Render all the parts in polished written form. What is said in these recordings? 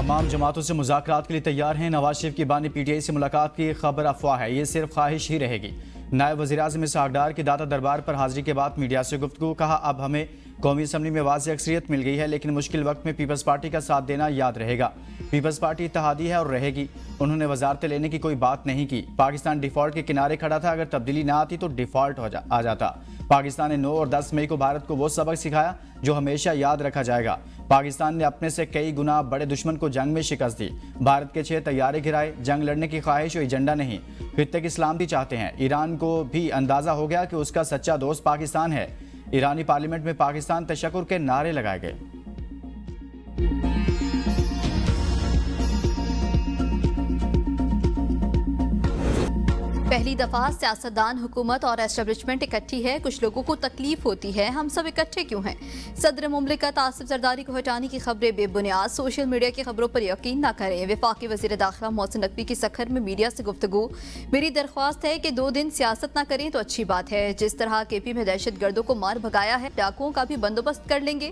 तमाम जमातों से मुज़ाकरात के लिए तैयार हैं। नवाज शरीफ की बानी पीटीआई से मुलाकात की खबर अफवाह है, ये सिर्फ ख्वाहिश ही रहेगी। नायब वज़ीर-ए-आज़म इसहाक़ डार की दाता दरबार पर हाजिरी के बाद मीडिया से गुफ्तगू। कहा, अब हमें कौमी असम्बली में वाज़ेह अक्सरियत मिल गई है, लेकिन मुश्किल वक्त में पीपल्स पार्टी का साथ देना याद रहेगा। पीपल्स पार्टी इत्तेहादी है और रहेगी। उन्होंने वजारतें लेने की कोई बात नहीं की। पाकिस्तान डिफ़ॉल्ट के किनारे खड़ा था, अगर तब्दीली ना आती तो डिफ़ॉल्ट आ जाता। पाकिस्तान ने 9 और 10 मई को भारत को वो सबक सिखाया जो हमेशा याद रखा जाएगा। पाकिस्तान ने अपने से कई गुना बड़े दुश्मन को जंग में शिकस्त दी। भारत के 6 तैयारे गिराए। जंग लड़ने की ख्वाहिश और एजेंडा नहीं, खित्ते की सलामती चाहते हैं। ईरान को भी अंदाजा हो गया कि उसका सच्चा दोस्त पाकिस्तान है। ईरानी पार्लियामेंट में पाकिस्तान तशक्कुर के नारे लगाए गए। पहली दफा सियासतदान, हुकूमत और एस्टेब्लिशमेंट इकट्ठी है। कुछ लोगों को तकलीफ होती है, हम सब इकट्ठे क्यों हैं? सदर मुमलिकत आसिफ जरदारी को हटाने की खबरें बेबुनियाद। सोशल मीडिया की खबरों पर यकीन न करें। वफाकी वज़ीर दाखिला मोहसिन नकवी की सखर में मीडिया से गुफ्तगू। मेरी दरख्वास्त है कि 2 दिन सियासत न करें तो अच्छी बात है। जिस तरह केपी में दहशत गर्दों को मार भगाया है, डाकुओं का भी बंदोबस्त कर लेंगे।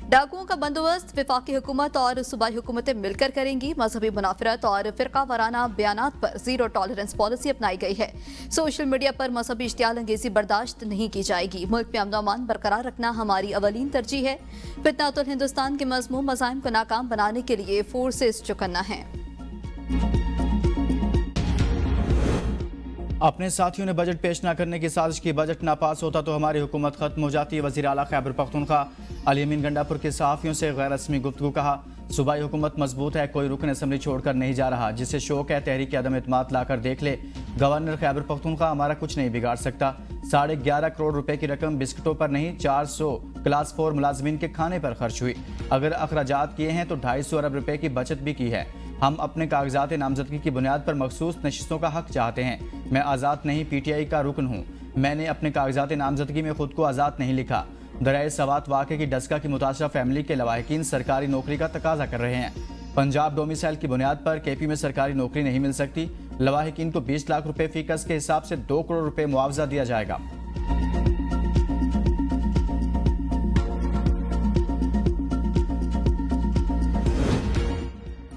डाकुओं का बंदोबस्त वफाकी हुकूमत और सूबाई हुकूमतें मिलकर करेंगी। मजहबी मुनाफरत और फिरका वाराना बयानात पर जीरो टॉलरेंस पॉलिसी अपनाई गई है। सोशल मीडिया पर मजहबी इश्तियाल अंगेजी बर्दाश्त नहीं की जाएगी। मुल्क में अमन बरकरार रखना हमारी अवलीन तरजीह है। फितनातुल हिंदुस्तान के मज़मूम मज़ाहिम को नाकाम बनाने के लिए फोर्सेस चुकन्ना है। अपने साथियों ने बजट पेश न करने की साजिश की। बजट ना पास होता तो हमारी हुकूमत खत्म हो जाती। वज़ीर आला खैबर पख्तूनख्वा अली अमीन गंडापुर के सहाफ़ियों से गैर रस्मी गुफ्तगू। कहा, सूबाई हुकूमत मजबूत है, कोई रुकन असम्बली छोड़कर नहीं जा रहा। जिसे शौक है तहरीक अदम एतमाद लाकर देख ले। गवर्नर खैबर पख्तूनख्वा हमारा कुछ नहीं बिगाड़ सकता। 11.5 करोड़ रुपए की रकम बिस्कुटों पर नहीं, 400 क्लास 4 मुलाजमीन के खाने पर खर्च हुई। अगर अखराजात किए हैं तो 250 अरब रुपए की बचत भी की है। हम अपने कागजात नामजदगी की बुनियाद पर मखसूस नशिस्तों का हक चाहते हैं। मैं आज़ाद नहीं, पीटीआई का रुकन हूँ। मैंने अपने कागजात नामजदगी में खुद को आज़ाद नहीं लिखा। दरियाए सवात वाक़े की डस्का की मुतासरा फैमिली के लवाहिकीन सरकारी नौकरी का तकाजा कर रहे हैं। पंजाब डोमिसाइल की बुनियाद पर केपी में सरकारी नौकरी नहीं मिल सकती। लवाहिकीन को 20 लाख रुपए फीकस के हिसाब से 2 करोड़ रुपए मुआवजा दिया जाएगा।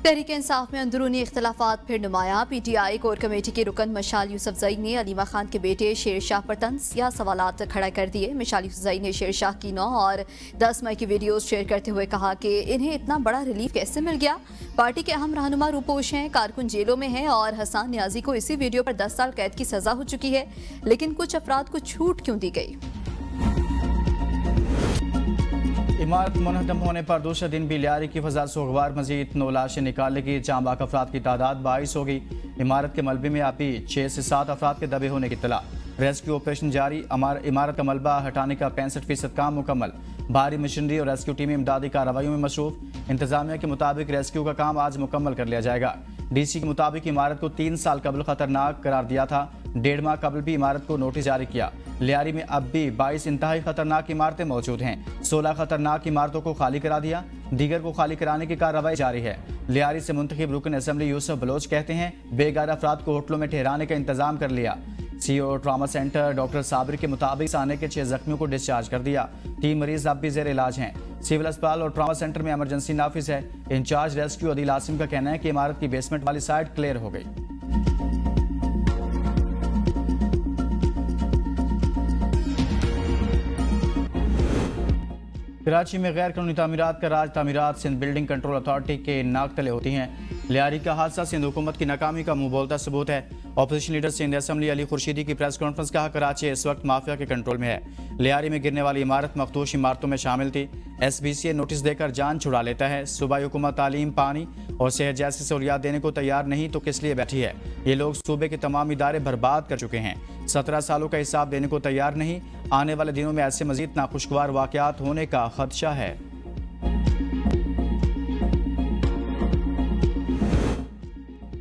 तहरीक इंसाफ में अंदरूनी इख्तलाफात फिर नुमाया। पीटीआई कोर कमेटी के रुकन मशाल यूसुफजई ने अलीमा खान के बेटे शेर शाह पर तंज़ सवालात खड़ा कर दिए। मशाल यूसुफजई ने शेर शाह की 9 और 10 मई की वीडियोस शेयर करते हुए कहा कि इन्हें इतना बड़ा रिलीफ कैसे मिल गया। पार्टी के अहम रहनुमा रूपोश हैं, कारकुन जेलों में हैं और हसन न्याजी को इसी वीडियो पर 10 साल कैद की सजा हो चुकी है, लेकिन कुछ अफराद को छूट क्यों दी गई? इमारत मुनहदम होने पर दूसरे दिन भी लियारी की फजा सोगवार। मजीद 9 लाशें निकालने की चांबाक अफराद की तादाद 22 हो गई। इमारत के मलबे में अभी 6 से 7 अफराद के दबे होने की इत्तला। रेस्क्यू ऑपरेशन जारी। इमारत का मलबा हटाने का 65% काम मुकम्मल। भारी मशीनरी और रेस्क्यू टीमें इमदादी कार्रवाइयों में मसरूफ। इंतजामिया के मुताबिक रेस्क्यू का काम आज मुकम्मल कर लिया जाएगा। डीसी के मुताबिक इमारत को 3 साल कबल खतरनाक करार दिया था। 1.5 माह कबल भी इमारत को नोटिस जारी किया। लियारी में अब भी 22 इंतहाई खतरनाक इमारतें मौजूद हैं। 16 खतरनाक इमारतों को खाली करा दिया, दीगर को खाली कराने की कार्रवाई जारी है। लियारी से मुंतखब रुकन असम्बली यूसुफ बलोच कहते हैं, बेघर अफराद को होटलों में ठहराने का इंतजाम कर लिया। CO trauma centre doctor Sabir के मुताबिक आने के 6 जख्मियों को डिस्चार्ज कर दिया। 3 मरीज अब भी जेर इलाज हैं। सिविल अस्पताल और ट्रामा सेंटर में इमरजेंसी नाफिज है। इंचार्ज रेस्क्यू अदील आसिम का कहना है कि इमारत की बेसमेंट वाली साइड क्लियर हो गई। कराची में गैर कानूनी तामीरात का राज। तामीरात सिंध बिल्डिंग कंट्रोल अथॉरिटी के नाक तले होती हैं। लियारी का हादसा सिंध हुकूमत की नाकामी का मुंह बोलता सबूत है। Opposition leader Sindh Assembly Ali Khurshidi की प्रेस कॉन्फ्रेंस। कहा, कराची इस वक्त माफिया के कंट्रोल में है। लियारी में गिरने वाली इमारत मखदूश इमारतों में शामिल थी। SBCA नोटिस देकर जान छुड़ा लेता है। सूबाई हुकूमत तालीम, पानी और सेहत जैसी सहूलियात देने को तैयार नहीं तो किस लिए बैठी है? ये लोग सूबे के तमाम इदारे बर्बाद कर चुके हैं। 17 सालों का हिसाब देने को तैयार नहीं। आने वाले दिनों में ऐसे मजीद नाखुशगवार वाकयात होने का खदशा है।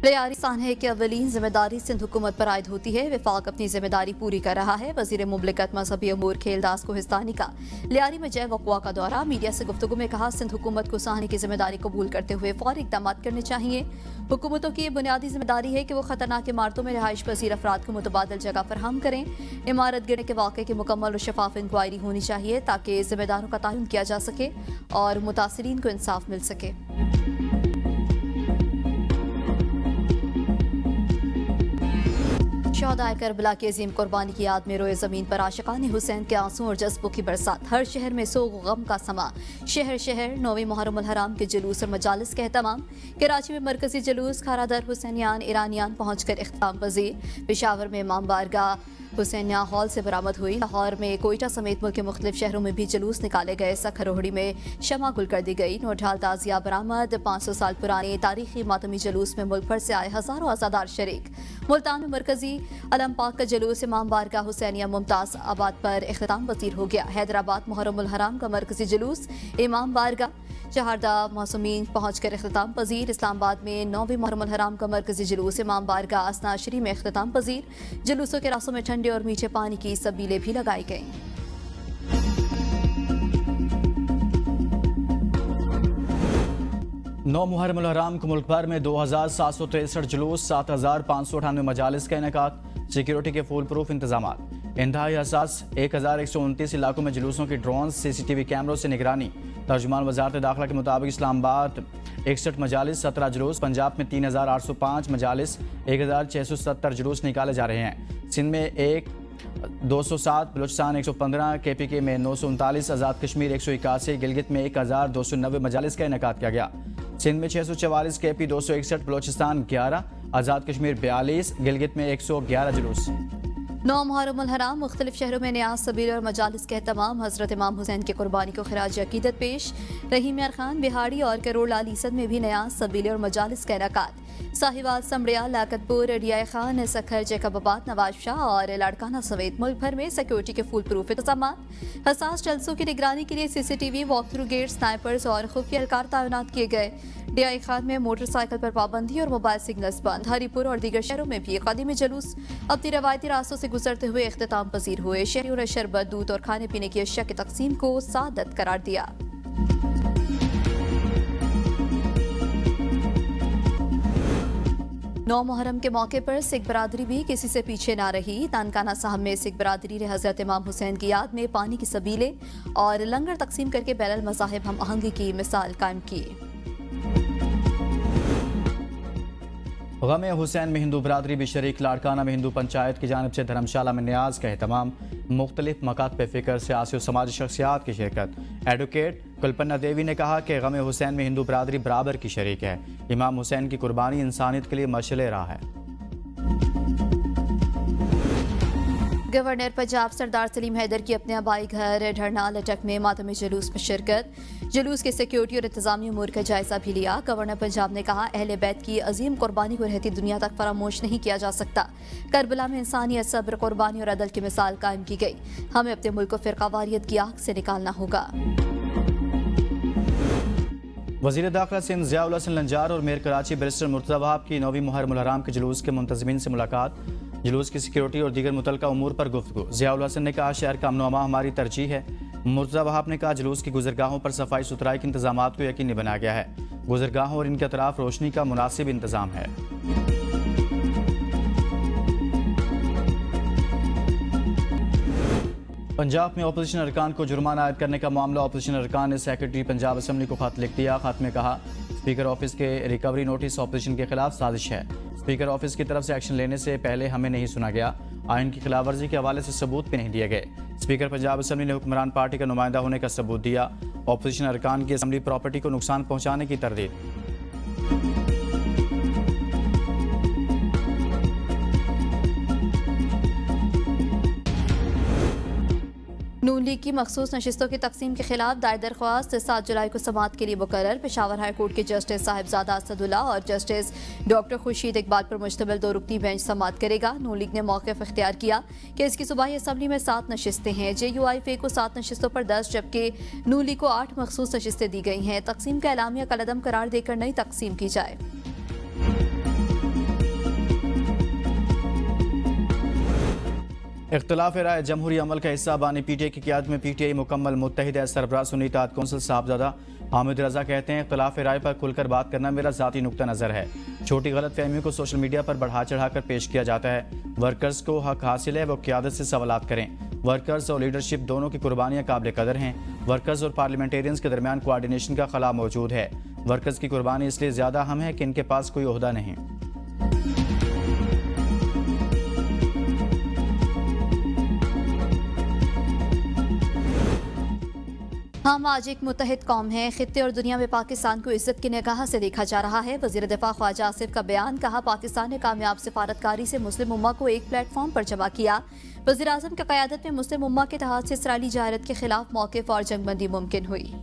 लियारी सान है कि अवलीन जिम्मेदारी सिंध हुकूमत पर आयद होती है। विफाक अपनी जिम्मेदारी पूरी कर रहा है। वजीर मुमलिकत मजहबी अमूर खेलदास को हिस्तानी का लियारी में जय वक़्वा का दौरा। मीडिया से गुफ्तगू में कहा, सिंध हुकूमत को साहने की जिम्मेदारी कबूल करते हुए फौरी इक़दाम करने चाहिए। हुकूमतों की ये बुनियादी जिम्मेदारी है कि वो खतरनाक इमारतों में रिहाइश पजीर अफराद को मुतबादिल जगह फराहम करें। इमारत गिरने के वाक़े की मुकम्मल और शफाफ इंक्वायरी होनी चाहिए ताकि जिम्मेदारों का तयन किया जा सके और मुतासरीन को इंसाफ मिल सके। शहदाए करबला की अजीम कुर्बानी की याद में रोए जमीन पर आशिकान हुसैन के आंसू और जज्बों की बरसात। हर शहर में सोग गम का समा। शहर शहर 9वीं मुहर्रम उल हराम के जुलूस और मजालिस का एहतमाम। कराची में मरकजी जुलूस खारादर हुसैनियान ईरानियान पहुंचकर इख्तिताम पजीर। पेशावर में इमाम बारगाह हुसैनिया हॉल से बरामद हुई। लाहौर में कोयटा समेत मुल्क के मुख्तलिफ शहरों में भी जुलूस निकाले गए। सखरोहड़ी में शमा गुल कर दी गई। नोढाल ताजिया बरामद। 500 साल पुराने तारीखी मातमी जुलूस में मुल्क भर से आए हजारों आज़ादार शरीक। मुल्तान में मरकजी अलम पाक का जुलूस इमाम बारगाह हुसैनिया मुमताज आबाद पर इख्तिताम पजीर हो गया। हैदराबाद मुहर्रम उल हराम का मरकजी जुलूस इमाम बारगाह चहारदा मौसमीन पहुंचकर इख्तिताम पजीर। इस्लामाबाद में 9वीं मुहर्रम उल हराम का मरकजी जुलूस इमाम बारगाह असनाशरी में इख्तिताम पजीर। जुलूसों के रास्तों में ठंडे और मीठे पानी की सबीलें भी लगाई गईं। 9 मुहर्रम उल हराम को मुल्क भर में 2763 जुलूस, 7598 मजालिस का इनेकाद। सिक्योरिटी के फुल प्रूफ इंतजाम। इंतहाई हसास 1129 इलाकों में जुलूसों की ड्रोन CCTV कैमरों से निगरानी। तर्जुमान वजारत दाखिला के मुताबिक इस्लामाबाद 61 मजालिस, 17 जुलूस। पंजाब में 3805 मजालिस, 1670 जुलूस निकाले जा रहे हैं। सिंध में 207, बलूचिस्तान 115, KPK में 939, आज़ाद कश्मीर 181, गिलगित में 1290 मजालिस का इनेकाद किया गया। सिंध में 644, KP 261, बलूचिस्तान 11, आज़ाद कश्मीर 42, गिलगित में 111 जुलूस। 9 मुहर्रम उल हराम मुख्तलिफ शहरों में न्याज सबील और मजालिस के एहतमाम। हजरत इमाम हुसैन की कुर्बानी को खराज अकीदत पेश। रहीम यार खान, बिहाड़ी और करोड़ लालीसद में भी न्याज सबील और मजालिस का इनेकाद। साहिवाल, समड़िया, लाकतपुर, रिया खान, सखर, जैकबाबाद, नवाज शाह और लाड़काना समेत मुल्क भर में सिक्योरिटी के फुल प्रूफ इंतजाम। हसास जलसों की निगरानी के लिए CCTV, walk through gate, snipers और खुफिया एहलकार तैनात किए गए। DI खान में मोटरसाइकिल पर पाबंदी और मोबाइल सिग्नल्स बंद। हरीपुर और दीगर शहरों में भी कदीमी जुलूस अपनी रवायती रास्तों से गुजरते हुए इख्तिताम पजीर हुए। शहरियों ने शरबत, दूध और खाने पीने की अशिया की तकसीम को सादत करार दिया। नौ मुहर्रम के मौके पर सिख बरादरी भी किसी से पीछे ना रही। तानकाना साहब में सिख बरादरी ने हजरत इमाम हुसैन की याद में पानी की सबीले और लंगर तकसीम करके बैनुल मज़ाहिब हम आहंगी की मिसाल कायम की। गम हुसैन में हिंदू बरादरी भी शरीक। लाड़काना में हिंदू पंचायत की जानिब से धर्मशाला में न्याज का एहतमाम। मुख्तलिफ मकात पे फ़िक्र, सियासी और समाजी शख्सियात की शिरकत। एडवोकेट कुलपन्ना देवी ने कहा कि गम हुसैन में हिंदू बरादरी बराबर की शरीक है। इमाम हुसैन की कुर्बानी इंसानियत के लिए मशअले राह है। गवर्नर पंजाब सरदार सलीम हैदर की अपने आबाई घर ढरनाल अटक में मातमी जुलूस में शिरकत। जुलूस के सिक्योरिटी और इंतजामी उमूर का जायजा भी लिया। गवर्नर पंजाब ने कहा, अहले बैत की अजीम कुर्बानी को रहती दुनिया तक फरामोश नहीं किया जा सकता। करबला में इंसानियत, सब्र, कुर्बानी और अदल की मिसाल कायम की गई। हमें अपने मुल्क को फिरकावारियत की आग से निकालना होगा। वज़ीर दाखिला सिंध ज़ियाउल हसन लंजार और मेयर कराची बैरिस्टर मुर्तज़ा वहाब की 9वीं मुहर्रम उल हराम के जुलूस के मुंतज़मीन से मुलाकात। जुलूस की सिक्योरिटी और दीगर मुतल्लिका उमूर पर गुफ्तगू। ज़ियाउल हसन ने कहा, शहर का अमन व अमान हमारी तरजीह है। मुर्तज़ा वहाब ने कहा, जुलूस की गुजरगाहों पर सफाई सुथराई के इंतजामात को यकीनी बनाया गया है। गुजरगाहों और इनके अतराफ रोशनी का मुनासिब इंतजाम है। पंजाब में अपोजिशन अरकान को जुर्माना आयद करने का मामला। अपोजिशन अरकान ने सेक्रेटरी पंजाब असम्बली को खत लिख दिया। खत में कहा, स्पीकर ऑफिस के रिकवरी नोटिस अपोजिशन के खिलाफ साजिश है। स्पीकर ऑफिस की तरफ से एक्शन लेने से पहले हमें नहीं सुना गया। आइन की खिलाफ वर्जी के हवाले से सबूत भी नहीं दिए गए। स्पीकर पंजाब असम्बली ने हुक्मरान पार्टी का नुमाइंदा होने का सबूत दिया। अपोजिशन अरकान की असम्बली प्रॉपर्टी को नुकसान पहुँचाने की तरदीद। नून लीग की मखसूस नशिस्तों की तकसीम के खिलाफ दायर दरख्वास्त 7 जुलाई को समाअत के लिए मुकर्रर। पेशावर हाई कोर्ट के जस्टिस साहिबजादा असदुल्ला और जस्टिस डॉक्टर खुर्शीद इकबाल पर मुश्तमिल 2 रुकनी बेंच समाअत करेगा। नून लीग ने मौक़िफ़ इख्तियार किया कि इसकी सूबाई असम्बली में 7 नशिस्तें हैं। JUIF को 7 नशिस्तों पर 10 जबकि नून लीग को 8 मखसूस नशिस्तें दी गई हैं। तकसीम का एलामिया कलअदम करार देकर नई तकसीम की जाए। इख्तिलाफ राय जमहूरी अमल का हिस्सा बानी PTI की क़यादत में PTI मुकम्मल मुत्तहिद है। सरबराह सुन्नी इत्तेहाद कौंसिल साहबजादा हामिद रजा कहते हैं, इख्तिलाफ राय पर खुलकर बात करना मेरा ज़ाती नुक्ता नज़र है। छोटी गलत फहमियों को सोशल मीडिया पर बढ़ा चढ़ाकर पेश किया जाता है। वर्कर्स को हक हासिल है, वो क़यादत से सवालात करें। वर्कर्स और लीडरशिप दोनों की कुर्बानियाँ काबिल कदर हैं। वर्कर्स और पार्लियामेंटेरियंस के दरमियान कोआर्डिनेशन का खला मौजूद है। वर्कर्स की कुर्बानी इसलिए ज़्यादा अहम है कि इनके पास कोई ओहदा नहीं। हम आज एक मुत्तहिद कौम हैं। खित्ते और दुनिया में पाकिस्तान को इज्जत की निगाह से देखा जा रहा है। वज़ीर दिफा ख्वाजा आसिफ का बयान। कहा, पाकिस्तान ने कामयाब सिफारतकारी से मुस्लिम उम्मा को एक प्लेटफॉर्म पर जमा किया। वज़ीर आज़म की क़यादत में मुस्लिम उम्मा के इत्तेहाद से इसराइली जारत के खिलाफ मौक़िफ़ और जंगबंदी मुमकिन हुई।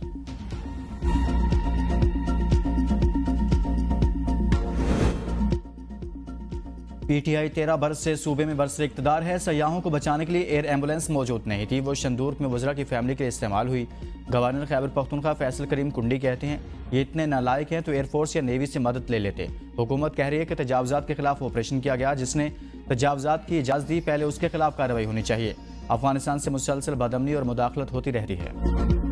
PTI 13 बरस से सूबे में बरसर इक़्तिदार है। सयाहों को बचाने के लिए एयर एम्बुलेंस मौजूद नहीं थी, वो शंदूर्क में वज़रा की फैमिली के लिए इस्तेमाल हुई। गवर्नर खैबर पख्तूनख्वा फैसल करीम कुंडी कहते हैं, ये इतने नालायक हैं तो एयरफोर्स या नेवी से मदद ले लेते। हुकूमत कह रही है कि तजावज़ात के खिलाफ ऑपरेशन किया गया, जिसने तजावज़ात की इजाज़त दी, पहले उसके खिलाफ कार्रवाई होनी चाहिए। अफगानिस्तान से मुसलसल बदअमनी और मुदाखलत होती रहती है।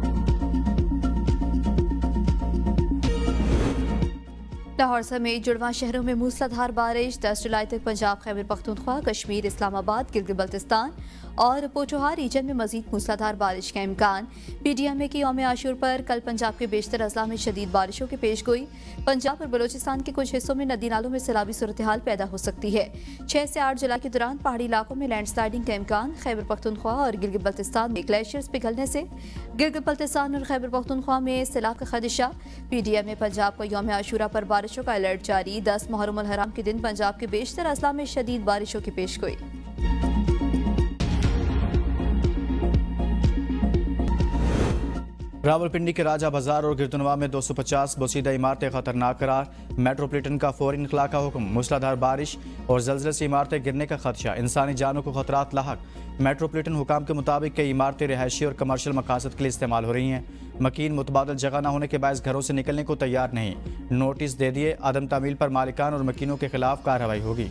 लाहौर समेत जुड़वां शहरों में मूसलाधार बारिश। 10 जुलाई तक पंजाब, खैबर पख्तूनख्वा, कश्मीर, इस्लामाबाद, गिलगित बल्तिस्तान और पोठोहार रीजन में मजीद मूसलाधार बारिश का इम्कान। PDMA की यौम आशूर पर कल पंजाब के बेशतर अजला में शदीद बारिशों की पेश गोई। पंजाब और बलोचिस्तान के कुछ हिस्सों में नदी नालों में सैलाबी सूरत हाल पैदा हो सकती है। 6 से 8 जुलाई के दौरान पहाड़ी इलाकों में लैंडस्लाइडिंग का इम्कान। खैबर पख्तूनख्वा और गिलगित बल्तिस्तान में ग्लेशियर्स पिघलने से गिलगित बल्तिस्तान और खैबर पख्तूनख्वा में सैलाब का खदशा। PDMA पंजाब को यौम आशूरा पर बारिशों का अलर्ट जारी। 10 मुहर्रम उल हराम के दिन पंजाब के बेशतर अजला में शदीद बारिशों की पेश गोई। रावलपिंडी के राजा बाजार और गिरदनवा में 250 बोसीदा इमारतें खतरनाक करार। मेट्रोपॉलिटन का फौरी इनखला का हुक्म। मूसलाधार बारिश और जल्जले से इमारतें गिरने का खदशा, इंसानी जानों को खतरात लाहक। मेट्रोपॉलिटन हुकाम के मुताबिक कई इमारतें रिहायशी और कमर्शियल मकासद के लिए इस्तेमाल हो रही हैं। मकीन मुतबादल जगह न होने के बायस घरों से निकलने को तैयार नहीं। नोटिस दे दिए, अदम तामील पर मालिकान और मकीनों के खिलाफ कार्रवाई होगी।